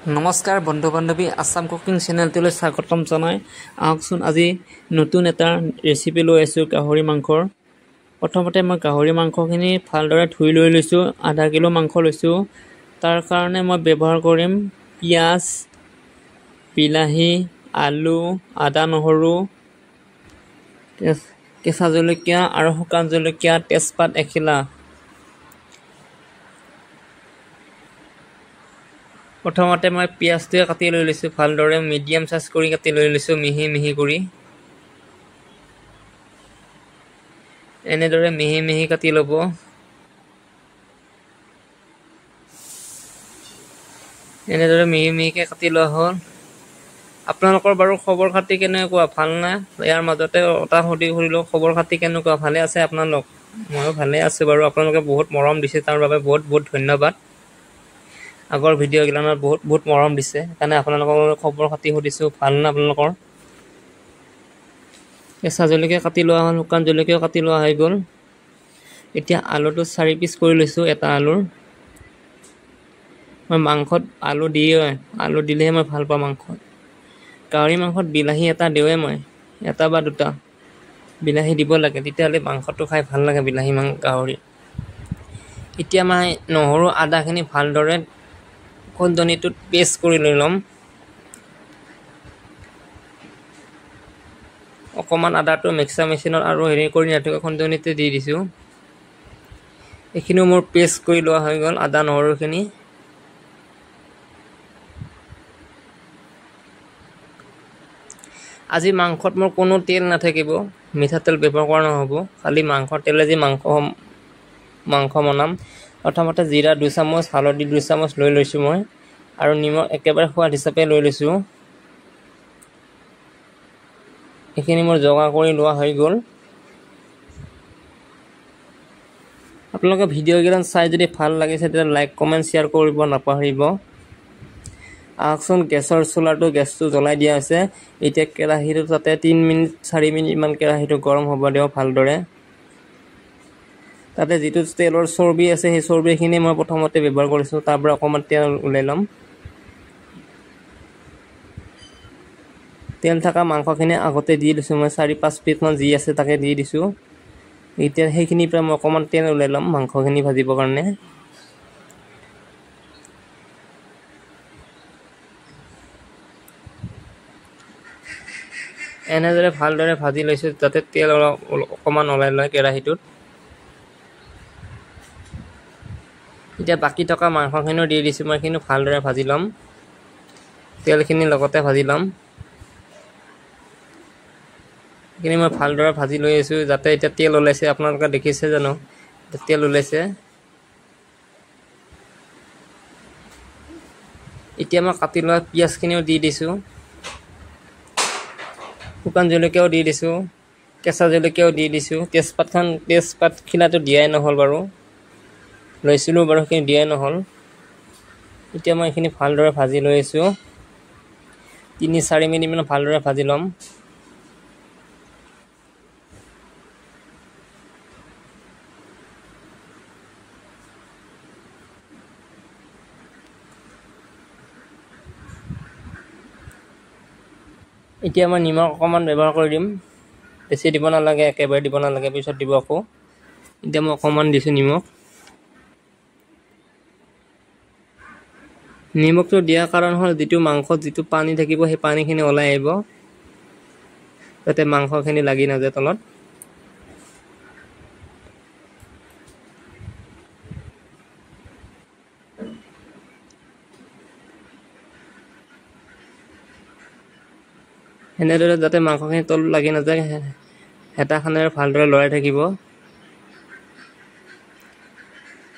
নমস্কাৰ বন্ধু বান্ধৱী আসাম কুকিং চেনেলটোলৈ স্বাগতম জনাই আহকচোন আজি নতুন এটা ৰেচিপি লৈ আছোঁ গাহৰি মাংসৰ। প্ৰথমতে মই গাহৰি মাংসখিনি ভালদৰে ধুই লৈ লৈছোঁ। আধা কিলো মাংস লৈছোঁ। তাৰ কাৰণে মই ব্যৱহাৰ কৰিম পিঁয়াজ, বিলাহী, আলু, আদা নহৰু, কেঁচা জলকীয়া আৰু শুকান জলকীয়া, তেজপাত এখিলা। প্ৰথমতে মই পিঁয়াজটোৱে কাটি লৈ লৈছোঁ ভালদৰে মিডিয়াম সাইজ কৰি কাটি লৈ লৈছোঁ মিহি মিহি কৰি। এনেদৰে মিহি মিহি কাটি ল'ব। এনেদৰে মিহি মিহিকৈ কাটি লোৱা হ'ল। আপোনালোকৰ বাৰু খবৰ খাতি কেনেকুৱা, ভালনে? ইয়াৰ মাজতে এটা সুধিলোঁ খবৰ খাতি কেনেকুৱা, ভালে আছে আপোনালোক? ময়ো ভালে আছোঁ বাৰু। আপোনালোকে বহুত মৰম দিছে, তাৰ বাবে বহুত বহুত ধন্যবাদ। আগৰ ভিডিঅ'গিলানত বহুত মৰম দিছে, সেইকাৰণে আপোনালোকৰ খবৰ খাতি সুধিছোঁ, ভালনে আপোনালোকৰ? কেঁচা জলকীয়া কাটি লোৱা হ'ল, শুকান জলকীয়াও কাটি লোৱা হৈ গ'ল। এতিয়া আলুটো 4 পিচ কৰি লৈছোঁ এটা আলুৰ। মই মাংসত আলু দিলেহে মই ভাল পাওঁ মাংসত। গাহৰি মাংসত বিলাহী এটা দিওঁৱে মই, এটা বা দুটা বিলাহী দিব লাগে, তেতিয়াহ'লে মাংসটো খাই ভাল লাগে বিলাহী গাহৰি। এতিয়া মই নহৰু আদাখিনি ভালদৰে খুন্দনিটোত পেষ্ট কৰি লৈ ল'ম। অকণমান আদাটো মিক্সাৰ মেচিনত আৰু কৰি নাথাকে খুন্দনিতে দি দিছোঁ। এইখিনিও মোৰ পেষ্ট কৰি লোৱা হৈ গ'ল আদা নহৰুখিনি। আজি মাংসত মোৰ কোনো তেল নাথাকিব, মিঠাতেল ব্যৱহাৰ কৰা নহ'ব, খালি মাংসৰ তেলেদি মাংস বনাম। প্ৰথমতে জিৰা 2 চামুচ, হালধি 2 চামুচ লৈ লৈছোঁ মই, আৰু নিমখ একেবাৰে সোৱাদ হিচাপে লৈ লৈছোঁ। এইখিনি মোৰ যোগাৰ কৰি লোৱা হৈ গ'ল। আপোনালোকে ভিডিঅ'কেইটা চাই যদি ভাল লাগিছে তেতিয়া লাইক কমেণ্ট শ্বেয়াৰ কৰিব নাপাহৰিব। আহকচোন গেছৰ গেছটো জ্বলাই দিয়া হৈছে। এতিয়া কেৰাহীটো তাতে 3-4 মিনিটমান কেৰাহীটো গৰম হ'ব দিয়ক ভালদৰে। তাতে যিটো তেলৰ চৰ্বি আছে সেই চৰ্বিখিনি মই প্ৰথমতে ব্যৱহাৰ কৰিছোঁ, তাৰ পৰা অকণমান তেল ওলাই ল'ম। তেল থকা মাংসখিনি আগতে দি দিছোঁ মই, 4-5 পিচমান যি আছে তাকে দি দিছোঁ। এতিয়া সেইখিনিৰ পৰা মই অকণমান তেল ওলাই ল'ম মাংসখিনি ভাজিবৰ কাৰণে। এনেদৰে ভালদৰে ভাজি লৈছোঁ যাতে তেল অকণমান ওলাই লয় কেৰাহীটোত। এতিয়া বাকী থকা মাংসখিনিও দি দিছোঁ মই, এইখিনি ভালদৰে ভাজি ল'ম, তেলখিনিৰ লগতে ভাজি ল'ম। এইখিনি মই ভালদৰে ভাজি লৈ আছোঁ যাতে এতিয়া তেল ওলাইছে, আপোনালোকে দেখিছে জানো তেল ওলাইছে। এতিয়া মই কাটি লোৱা পিঁয়াজখিনিও দি দিছোঁ, শুকান জলকীয়াও দি দিছোঁ, কেঁচা জলকীয়াও দি দিছোঁ। তেজপাত খিলাটো দিয়াই নহ'ল বাৰু, লৈছিলোঁ বাৰু সেইখিনি দিয়াই নহ'ল। এতিয়া মই এইখিনি ভালদৰে ভাজি লৈ আছোঁ, 3-4 মিনিটমান ভালদৰে ভাজি ল'ম। এতিয়া মই নিমখ অকণমান ব্যৱহাৰ কৰি দিম, বেছি দিব নালাগে, একেবাৰে দিব নালাগে, পিছত দিব আকৌ। এতিয়া মই অকণমান দিছোঁ নিমখটো দিয়াৰ কাৰণ হ'ল যিটো মাংসত যিটো পানী থাকিব সেই পানীখিনি ওলাই আহিব, যাতে মাংসখিনি লাগি নাযায় তলত। এনেদৰে যাতে মাংসখিনি তলত লাগি নাযায় হেতাখনেৰে ভালদৰে লৰাই থাকিব।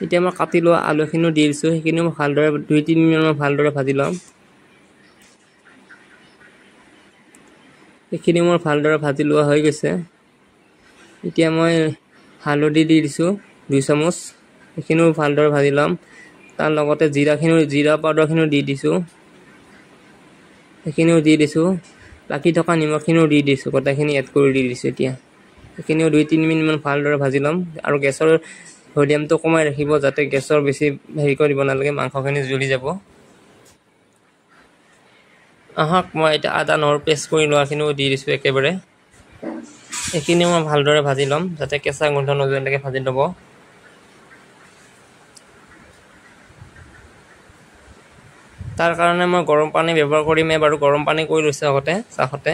এতিয়া মই কাটি লোৱা আলুখিনিও দি দিছোঁ, সেইখিনিও মই ভালদৰে 2-3 মিনিটমান ভালদৰে ভাজি ল'ম। এইখিনি মোৰ ভালদৰে ভাজি লোৱা হৈ গৈছে। এতিয়া মই হালধি দি দিছোঁ 2 চামুচ, সেইখিনিও ভালদৰে ভাজি ল'ম। তাৰ লগতে জিৰা পাউডাৰখিনিও দি দিছোঁ, সেইখিনিও দি দিছোঁ। বাকী থকা নিমখখিনিও দি দিছোঁ, গোটেইখিনি এড কৰি দি দিছোঁ। এতিয়া সেইখিনিও 2-3 মিনিটমান ভালদৰে ভাজি ল'ম, আৰু গেছৰ ভলিউমটো কমাই ৰাখিব যাতে গেছৰ বেছি কৰি দিব নালাগে, মাংসখিনি জ্বলি যাব। আহক মই এতিয়া আদা নহৰু পেষ্ট কৰি লোৱাখিনিও দি দিছোঁ একেবাৰে। এইখিনি মই ভালদৰে ভাজি ল'ম যাতে কেঁচা গোন্ধ নোযোৱালৈকে ভাজি ল'ব। তাৰ কাৰণে মই গৰম পানী ব্যৱহাৰ কৰিমেই বাৰু, গৰম পানী কৰি লৈছোঁ আগতে চাহতে।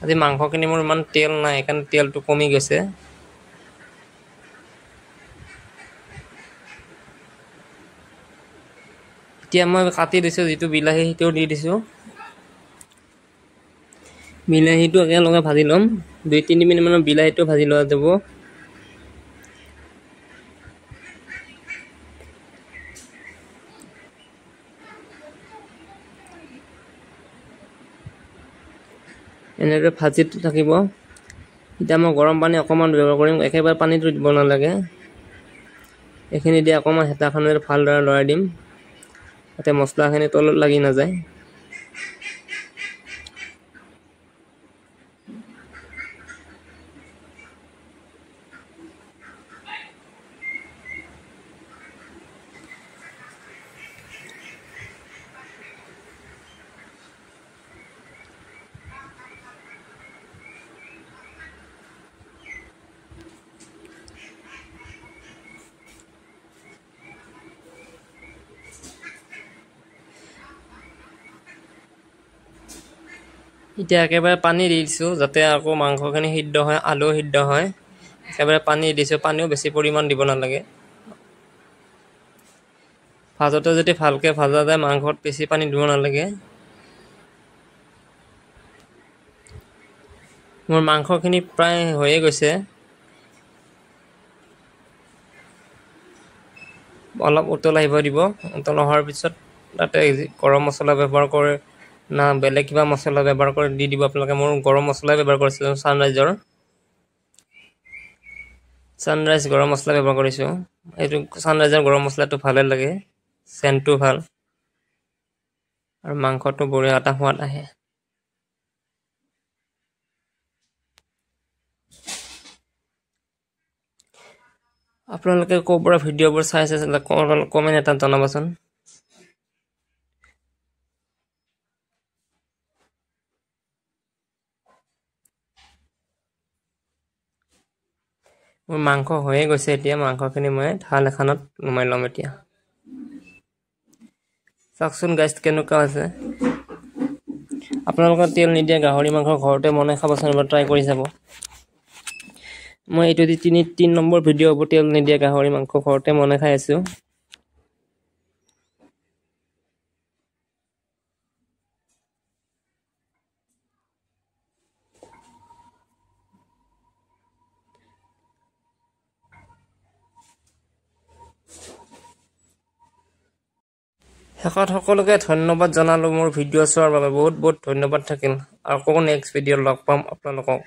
আজি মাংসখিনি মোৰ ইমান তেল নাই সেইকাৰণে তেলটো কমি গৈছে। এতিয়া মই কাটি দিছোঁ যিটো বিলাহী সেইটোও দি দিছোঁ। বিলাহীটো একেলগে ভাজি ল'ম, 2-3 মিনিটমানৰ বিলাহীটো ভাজি লোৱা যাব। এনেদৰে ভাজি থাকিব। এতিয়া মই গৰম পানী অকণমান ব্যৱহাৰ কৰিম, একেবাৰে পানীটো দিব নালাগে। এইখিনি দি অকণমান হেতাখনেৰে ভালদৰে লৰাই দিম যাতে মছলাখিনি তলত লাগি নাযায়। এতিয়া একেবাৰে পানী দি দিছোঁ যাতে আকৌ মাংসখিনি সিদ্ধ হয়, আলু সিদ্ধ হয়। একেবাৰে পানী দিছোঁ, পানীও বেছি পৰিমাণ দিব নালাগে। ভাজোতে যদি ভালকৈ ভাজা যায় মাংসত বেছি পানী দিব নালাগে। মোৰ মাংসখিনি প্ৰায় হৈয়ে গৈছে। অলপ উতল আহিব দিব, উতল অহাৰ পিছত তাতে গৰম মছলা ব্যৱহাৰ কৰে না বেলেগ কিবা মছলা ব্যৱহাৰ কৰি দি দিব আপোনালোকে। মোৰ গৰম মছলাই ব্যৱহাৰ কৰিছিলোঁ, ছানৰাইজ গৰম মছলা ব্যৱহাৰ কৰিছোঁ। এইটো ছানৰাইজৰ গৰম মছলাটো ভালে লাগে, চেণ্টটো ভাল আৰু মাংসটো বঢ়িয়া এটা সোৱাদ আহে। আপোনালোকে ক'ৰ পৰা ভিডিঅ'বোৰ চাইছে কমেণ্ট এটা জনাবচোন। মোৰ মাংস হৈয়ে গৈছে, এতিয়া মাংসখিনি মই থাল এখনত নমাই ল'ম এতিয়া। চাওকচোন গাইজ কেনেকুৱা আছে। আপোনালোকৰ তেল নিদিয়া গাহৰি মাংস ঘৰতে বনাই খাবচোন, এবাৰ ট্ৰাই কৰি চাব। মই এইটো দি 3 নম্বৰ ভিডিঅ' হ'ব তেল নিদিয়া গাহৰি মাংস ঘৰতে বনাই খাই আছোঁ। শেষত সকলোকে ধন্যবাদ জনালোঁ মোৰ ভিডিঅ' চোৱাৰ বাবে। বহুত বহুত ধন্যবাদ থাকিল। আকৌ নেক্সট ভিডিঅ'ত লগ পাম আপোনালোকক।